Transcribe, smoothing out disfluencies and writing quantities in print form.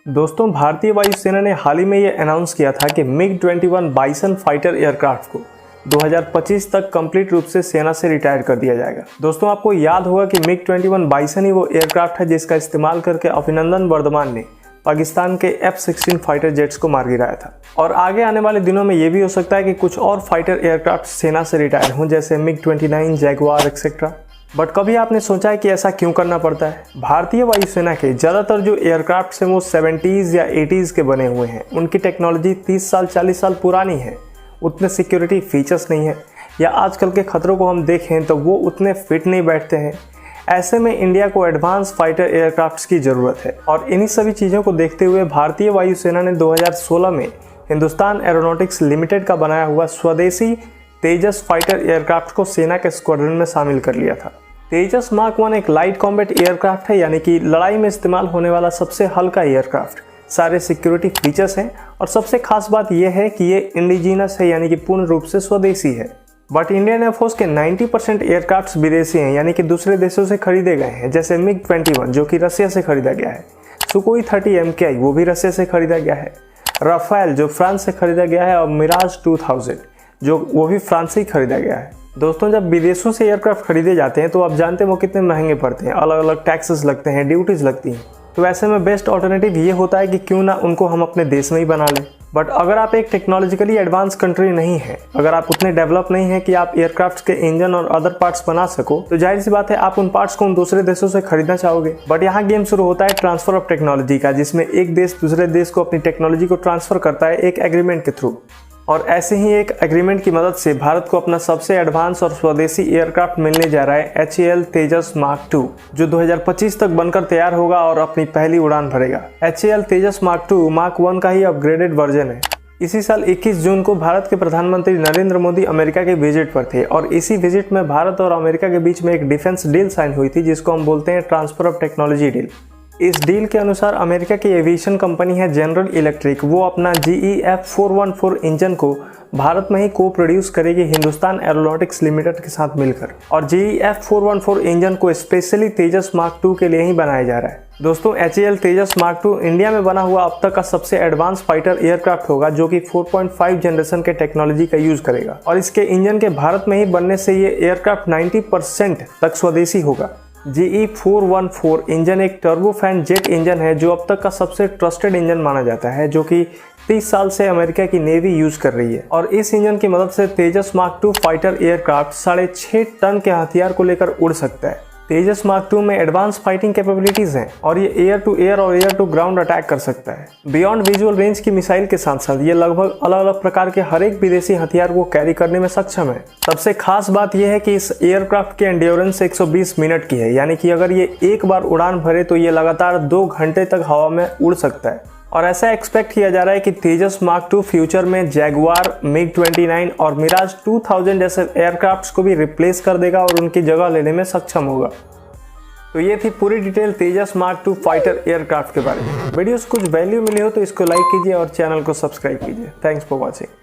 दोस्तों, भारतीय वायुसेना ने हाल ही में ये अनाउंस किया था कि MiG-21 बाइसन फाइटर एयरक्राफ्ट को 2025 तक कंप्लीट रूप से सेना से रिटायर कर दिया जाएगा। दोस्तों, आपको याद होगा कि MiG-21 बाइसन ही वो एयरक्राफ्ट है जिसका इस्तेमाल करके अभिनंदन वर्धमान ने पाकिस्तान के F-16 फाइटर जेट्स को मार गिराया था। और आगे आने वाले दिनों में ये भी हो सकता है कि कुछ और फाइटर एयरक्राफ्ट सेना से रिटायर हों, जैसे MiG-29, जैगुआर एक्सेट्रा। बट कभी आपने सोचा है कि ऐसा क्यों करना पड़ता है? भारतीय वायुसेना के ज़्यादातर जो एयरक्राफ्ट हैं वो 70s या 80s के बने हुए हैं। उनकी टेक्नोलॉजी 30 साल 40 साल पुरानी है, उतने सिक्योरिटी फीचर्स नहीं है, या आजकल के खतरों को हम देखें तो वो उतने फिट नहीं बैठते हैं। ऐसे में इंडिया को एडवांस फाइटर एयरक्राफ्ट्स की ज़रूरत है और इन्हीं सभी चीज़ों को देखते हुए भारतीय वायुसेना ने 2016 में हिंदुस्तान एरोनॉटिक्स लिमिटेड का बनाया हुआ स्वदेशी तेजस फाइटर एयरक्राफ्ट को सेना के स्क्वाड्रन में शामिल कर लिया था। तेजस मार्क 1 एक लाइट कॉम्बैट एयरक्राफ्ट है, यानी कि लड़ाई में इस्तेमाल होने वाला सबसे हल्का एयरक्राफ्ट। सारे सिक्योरिटी फीचर्स हैं और सबसे खास बात यह है कि ये इंडिजीनस है, यानी कि पूर्ण रूप से स्वदेशी है। बट इंडियन एयरफोर्स के 90% एयरक्राफ्ट विदेशी हैं, यानी कि दूसरे देशों से खरीदे गए हैं, जैसे MiG-21 जो कि रसिया से खरीदा गया है, सुकोई 30 MKI वो भी रसिया से खरीदा गया है, राफेल जो फ्रांस से खरीदा गया है, और मिराज 2000 जो वो भी फ्रांस से ही खरीदा गया है। दोस्तों, जब विदेशों से एयरक्राफ्ट खरीदे जाते हैं तो आप जानते हैं वो कितने महंगे पड़ते हैं, अलग अलग टैक्सेस लगते हैं, ड्यूटीज लगती हैं। तो ऐसे में बेस्ट ऑल्टरनेटिव ये होता है कि क्यों ना उनको हम अपने देश में ही बना लें। बट अगर आप एक टेक्नोलॉजिकली एडवांस कंट्री नहीं है, अगर आप उतने डेवलप नहीं है कि आप एयरक्राफ्ट के इंजन और अदर पार्ट्स बना सको, तो जाहिर सी बात है आप उन पार्ट्स को उन दूसरे देशों से खरीदना चाहोगे। बट यहाँ गेम शुरू होता है ट्रांसफर ऑफ टेक्नोलॉजी का, जिसमें एक देश दूसरे देश को अपनी टेक्नोलॉजी को ट्रांसफर करता है एक एग्रीमेंट के थ्रू। और ऐसे ही एक एग्रीमेंट की मदद से भारत को अपना सबसे एडवांस और स्वदेशी एयरक्राफ्ट मिलने जा रहा है HAL तेजस मार्क 2, जो 2025 तक बनकर तैयार होगा और अपनी पहली उड़ान भरेगा। HAL तेजस मार्क 2 मार्क 1 का ही अपग्रेडेड वर्जन है। इसी साल 21 जून को भारत के प्रधानमंत्री नरेंद्र मोदी अमेरिका के विजिट पर थे और इसी विजिट में भारत और अमेरिका के बीच में एक डिफेंस डील साइन हुई थी, जिसको हम बोलते हैं ट्रांसफर ऑफ टेक्नोलॉजी डील। इस डील के अनुसार अमेरिका की एविएशन कंपनी है जनरल इलेक्ट्रिक, वो अपना GE F414 इंजन को भारत में ही को प्रोड्यूस करेगी हिंदुस्तान एरोनॉटिक्स लिमिटेड के साथ मिलकर, और GE F414 इंजन को स्पेशली तेजस मार्क 2 के लिए ही बनाया जा रहा है। दोस्तों, HAL तेजस मार्क 2 इंडिया में बना हुआ अब तक का सबसे एडवांस फाइटर एयरक्राफ्ट होगा, जो कि 4.5 जनरेशन के टेक्नोलॉजी का यूज करेगा, और इसके इंजन के भारत में ही बनने से ये एयरक्राफ्ट 90% तक स्वदेशी होगा। GE 414 इंजन एक टर्बोफैन जेट इंजन है जो अब तक का सबसे ट्रस्टेड इंजन माना जाता है, जो कि 30 साल से अमेरिका की नेवी यूज कर रही है। और इस इंजन की मदद से तेजस मार्क 2 फाइटर एयरक्राफ्ट 6.5 टन के हथियार को लेकर उड़ सकता है। तेजस मार्क 2 में एडवांस फाइटिंग कैपेबिलिटीज हैं और ये एयर टू एयर और एयर टू ग्राउंड अटैक कर सकता है। बियॉन्ड विजुअल रेंज की मिसाइल के साथ साथ ये लगभग अलग अलग प्रकार के हर एक विदेशी हथियार को कैरी करने में सक्षम है। सबसे खास बात यह है कि इस एयरक्राफ्ट की एंड्योरेंस 120 मिनट की है, यानी कि अगर ये एक बार उड़ान भरे तो ये लगातार 2 घंटे तक हवा में उड़ सकता है। और ऐसा एक्सपेक्ट किया जा रहा है कि तेजस मार्क 2 फ्यूचर में जैगुआर, MiG-29 और मिराज 2000 जैसे एयरक्राफ्ट्स को भी रिप्लेस कर देगा और उनकी जगह लेने में सक्षम होगा। तो ये थी पूरी डिटेल तेजस मार्क 2 फाइटर एयरक्राफ्ट के बारे में। वीडियो से कुछ वैल्यू मिली हो तो इसको लाइक कीजिए और चैनल को सब्सक्राइब कीजिए। Thanks for watching.